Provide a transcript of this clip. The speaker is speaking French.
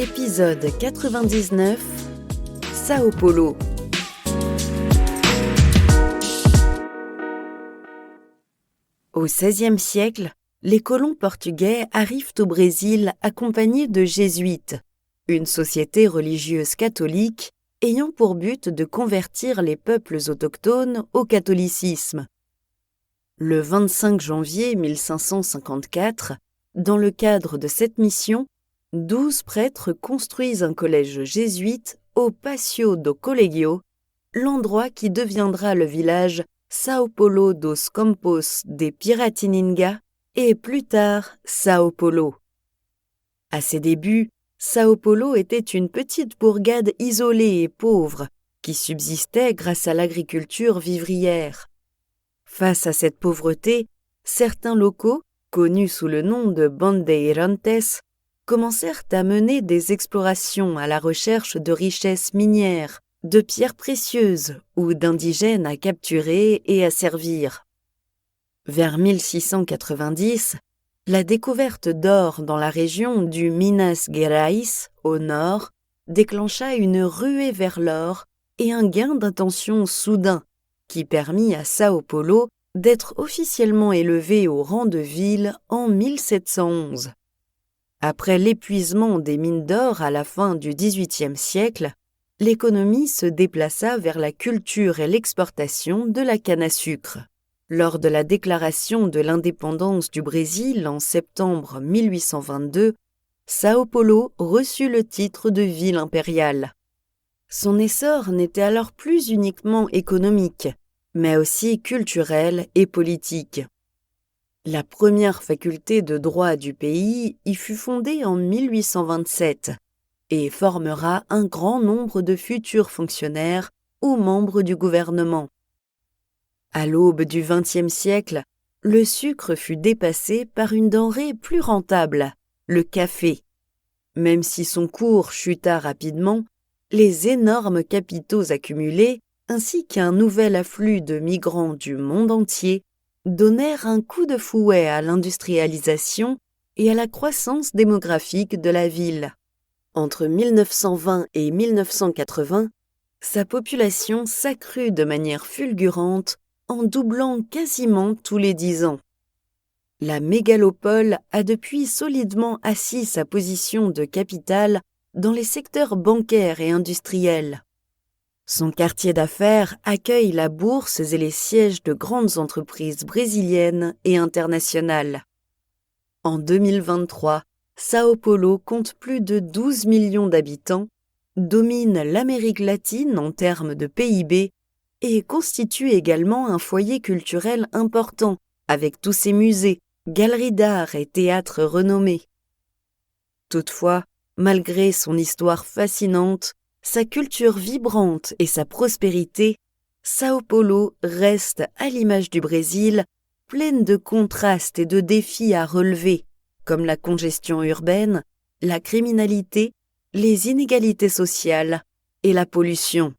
Épisode 99, Sao Paulo. Au XVIe siècle, les colons portugais arrivent au Brésil accompagnés de jésuites, une société religieuse catholique ayant pour but de convertir les peuples autochtones au catholicisme. Le 25 janvier 1554, dans le cadre de cette mission, 12 prêtres construisent un collège jésuite au Paço do Colégio, l'endroit qui deviendra le village Sao Paulo dos Campos de Piratininga et plus tard Sao Paulo. À ses débuts, Sao Paulo était une petite bourgade isolée et pauvre qui subsistait grâce à l'agriculture vivrière. Face à cette pauvreté, certains locaux, connus sous le nom de bandeirantes, commencèrent à mener des explorations à la recherche de richesses minières, de pierres précieuses ou d'indigènes à capturer et à servir. Vers 1690, la découverte d'or dans la région du Minas Gerais, au nord, déclencha une ruée vers l'or et un gain d'attention soudain qui permit à Sao Paulo d'être officiellement élevé au rang de ville en 1711. Après l'épuisement des mines d'or à la fin du XVIIIe siècle, l'économie se déplaça vers la culture et l'exportation de la canne à sucre. Lors de la déclaration de l'indépendance du Brésil en septembre 1822, Sao Paulo reçut le titre de ville impériale. Son essor n'était alors plus uniquement économique, mais aussi culturel et politique. La première faculté de droit du pays y fut fondée en 1827 et formera un grand nombre de futurs fonctionnaires ou membres du gouvernement. À l'aube du XXe siècle, le sucre fut dépassé par une denrée plus rentable, le café. Même si son cours chuta rapidement, les énormes capitaux accumulés ainsi qu'un nouvel afflux de migrants du monde entier donnèrent un coup de fouet à l'industrialisation et à la croissance démographique de la ville. Entre 1920 et 1980, sa population s'accrut de manière fulgurante en doublant quasiment tous les 10 ans. La mégalopole a depuis solidement assis sa position de capitale dans les secteurs bancaires et industriels. Son quartier d'affaires accueille la bourse et les sièges de grandes entreprises brésiliennes et internationales. En 2023, Sao Paulo compte plus de 12 millions d'habitants, domine l'Amérique latine en termes de PIB et constitue également un foyer culturel important avec tous ses musées, galeries d'art et théâtres renommés. Toutefois, malgré son histoire fascinante, sa culture vibrante et sa prospérité, Sao Paulo reste, à l'image du Brésil, pleine de contrastes et de défis à relever, comme la congestion urbaine, la criminalité, les inégalités sociales et la pollution.